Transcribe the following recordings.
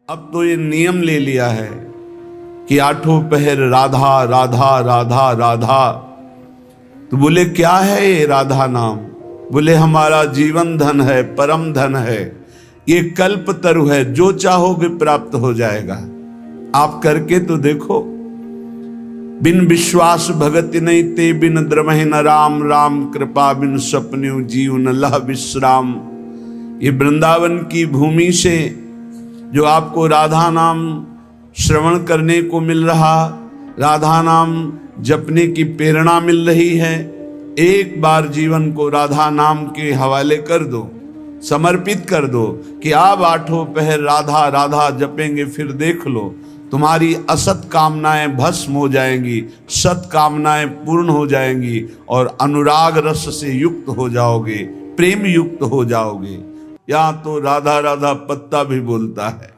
अब तो ये नियम ले लिया है कि आठों पहर राधा राधा राधा राधा। तो बोले क्या है ये राधा नाम? बोले हमारा जीवन धन है, परम धन है, ये कल्प तरु है, जो चाहोगे प्राप्त हो जाएगा। आप करके तो देखो। बिन विश्वास भगति नहीं ते बिन द्रमहि न राम, राम कृपा बिन सपन्यु जीव न लह विश्राम। ये वृंदावन की भूमि से जो आपको राधा नाम श्रवण करने को मिल रहा, राधा नाम जपने की प्रेरणा मिल रही है, एक बार जीवन को राधा नाम के हवाले कर दो, समर्पित कर दो कि आप आठों पहर राधा राधा जपेंगे, फिर देख लो तुम्हारी असत कामनाएं भस्म हो जाएंगी, सत कामनाएं पूर्ण हो जाएंगी और अनुराग रस से युक्त हो जाओगे, प्रेम युक्त हो जाओगे। यहाँ तो राधा राधा पत्ता भी बोलता है,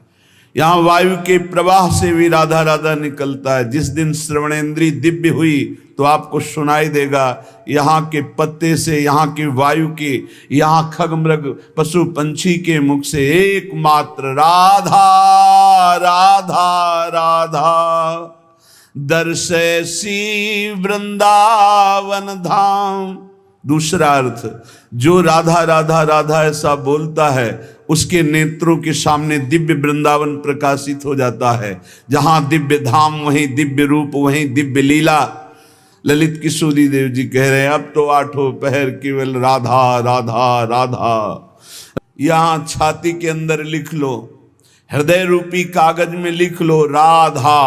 यहाँ वायु के प्रवाह से भी राधा राधा निकलता है। जिस दिन श्रवणेंद्री दिव्य हुई तो आपको सुनाई देगा यहाँ के पत्ते से, यहाँ के वायु के, यहाँ खग मृग पशु पंछी के मुख से एकमात्र राधा राधा राधा। दर्शैसी वृंदावन धाम। दूसरा अर्थ, जो राधा राधा राधा ऐसा बोलता है उसके नेत्रों के सामने दिव्य वृंदावन प्रकाशित हो जाता है। जहां दिव्य धाम वहीं दिव्य रूप, वहीं दिव्य लीला। ललित किशोरी देव जी कह रहे हैं अब तो आठों पहर केवल राधा राधा राधा। यहां छाती के अंदर लिख लो, हृदय रूपी कागज में लिख लो राधा,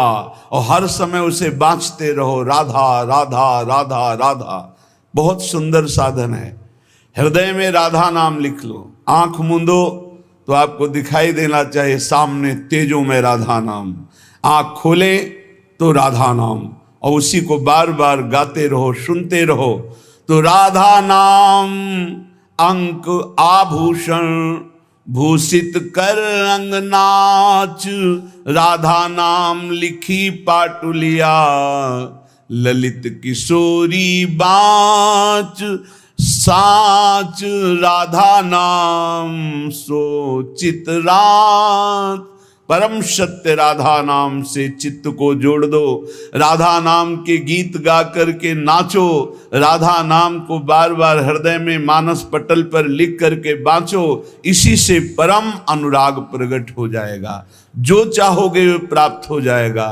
और हर समय उसे बांचते रहो, राधा राधा राधा राधा। बहुत सुंदर साधन है। हृदय में राधा नाम लिख लो, आंख मूंदो तो आपको दिखाई देना चाहिए सामने तेजों में राधा नाम, आंख खोले तो राधा नाम, और उसी को बार बार गाते रहो, सुनते रहो। तो राधा नाम अंक आभूषण भूषित कर अंग नाच, राधा नाम लिखी पाटुलिया ललित किशोरी बाच, साच राधा नाम सो चितरात। परम सत्य राधा नाम से चित्त को जोड़ दो, राधा नाम के गीत गा करके नाचो, राधा नाम को बार बार हृदय में मानस पटल पर लिख करके बांचो। इसी से परम अनुराग प्रकट हो जाएगा, जो चाहोगे वो प्राप्त हो जाएगा।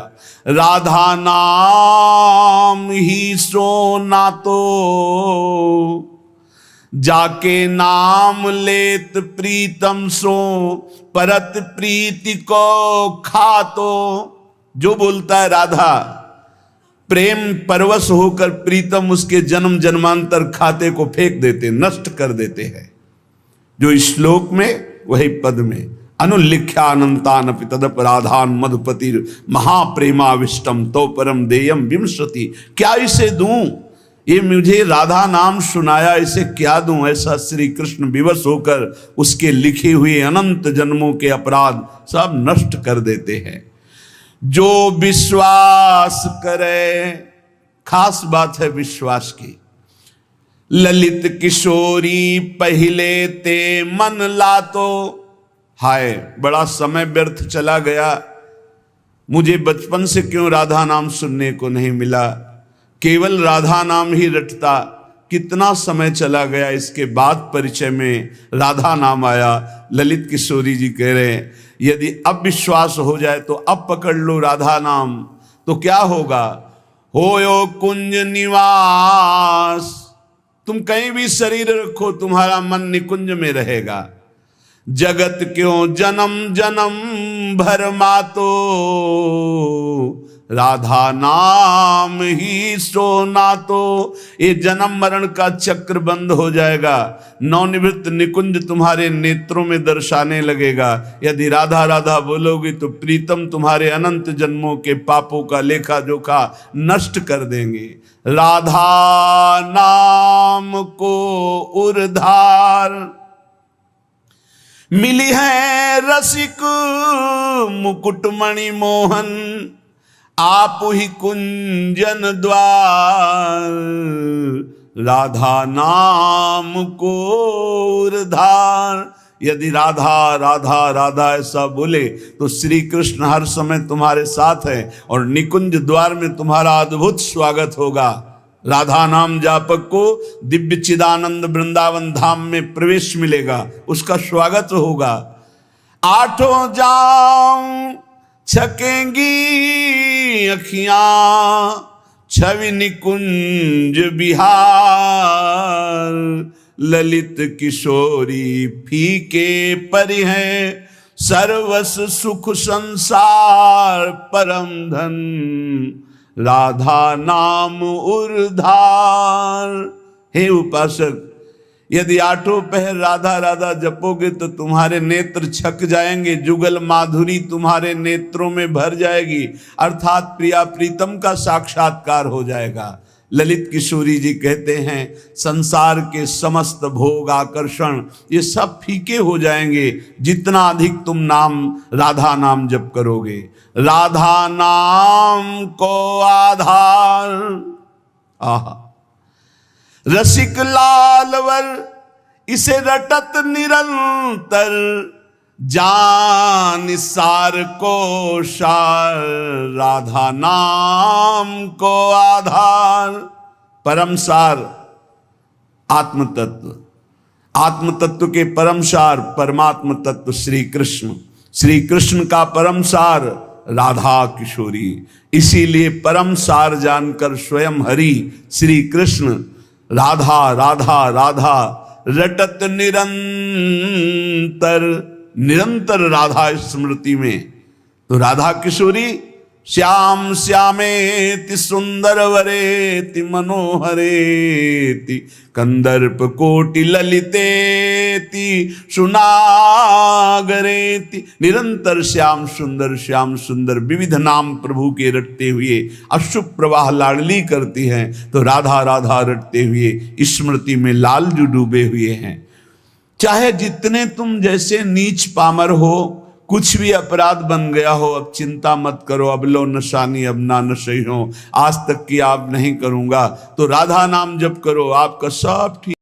राधा नाम ही सोना तो जाके नाम लेत प्रीतम सो, परत प्रीति को खातो। जो बोलता है राधा, प्रेम परवश होकर प्रीतम उसके जन्म जन्मांतर खाते को फेंक देते, नष्ट कर देते हैं। जो श्लोक में वही पद में, अनुलिख्या अनंतान तदप राधान मधुपतिर महाप्रेमाविष्टम तो परम देयम विमसति। क्या इसे दूं? ये मुझे राधा नाम सुनाया, इसे क्या दूं? ऐसा श्री कृष्ण विवश होकर उसके लिखे हुए अनंत जन्मों के अपराध सब नष्ट कर देते हैं। जो विश्वास करे, खास बात है विश्वास की। ललित किशोरी पहले ते मन लातो। हाय बड़ा समय व्यर्थ चला गया, मुझे बचपन से क्यों राधा नाम सुनने को नहीं मिला, केवल राधा नाम ही रटता। कितना समय चला गया, इसके बाद परिचय में राधा नाम आया। ललित किशोरी जी कह रहे हैं यदि अब विश्वास हो जाए तो अब पकड़ लो राधा नाम, तो क्या होगा? होयो कुंज निवास। तुम कहीं भी शरीर रखो, तुम्हारा मन निकुंज में रहेगा। जगत क्यों जन्म जन्म भर मातो, राधा नाम ही सोना तो। ये जन्म मरण का चक्र बंद हो जाएगा, नवनिवृत्त निकुंज तुम्हारे नेत्रों में दर्शाने लगेगा। यदि राधा राधा बोलोगी तो प्रीतम तुम्हारे अनंत जन्मों के पापों का लेखा जोखा नष्ट कर देंगे। राधा नाम को उर्धार मिली है रसिक मुकुटमणि मोहन, आप ही कुंजन द्वार। राधा नाम को उर्धार। यदि राधा राधा राधा ऐसा बोले तो श्री कृष्ण हर समय तुम्हारे साथ है और निकुंज द्वार में तुम्हारा अद्भुत स्वागत होगा। राधा नाम जापक को दिव्य चिदानंद वृंदावन धाम में प्रवेश मिलेगा, उसका स्वागत होगा। आठों जाम छकेंगी अखियां छवि निकुंज बिहार, ललित किशोरी फीके परि हैं सर्वस सुख संसार परम धन, राधा नाम उर्धार। हे उपासक, यदि आठों पहर राधा राधा जपोगे तो तुम्हारे नेत्र छक जाएंगे, जुगल माधुरी तुम्हारे नेत्रों में भर जाएगी, अर्थात प्रिया प्रीतम का साक्षात्कार हो जाएगा। ललित किशोरी जी कहते हैं संसार के समस्त भोग आकर्षण ये सब फीके हो जाएंगे जितना अधिक तुम नाम राधा नाम जप करोगे। राधा नाम को आधार, आहा रसिक लालवर इसे रटत निरंतर, जान सार को सार राधा नाम को आधार। परम सार आत्म तत्व, आत्म तत्व के परम सार परमात्म तत्व श्री कृष्ण, श्री कृष्ण का परम सार राधा किशोरी। इसीलिए परम सार जानकर स्वयं हरि श्री कृष्ण राधा राधा राधा रटत निरंतर, निरंतर राधा स्मृति में। तो राधा किशोरी श्याम श्यामेति सुंदर वरेति मनोहरेति, कंदर्प कोटि ललितेति सुनागरेति। निरंतर श्याम सुंदर विविध नाम प्रभु के रटते हुए अशुभ प्रवाह लाडली करती हैं, तो राधा राधा रटते हुए स्मृति में लालजू डूबे हुए हैं। चाहे जितने तुम जैसे नीच पामर हो, कुछ भी अपराध बन गया हो, अब चिंता मत करो, अब लो नशानी अब ना नशई हो, आज तक की आप नहीं करूंगा, तो राधा नाम जप करो, आपका सब ठीक।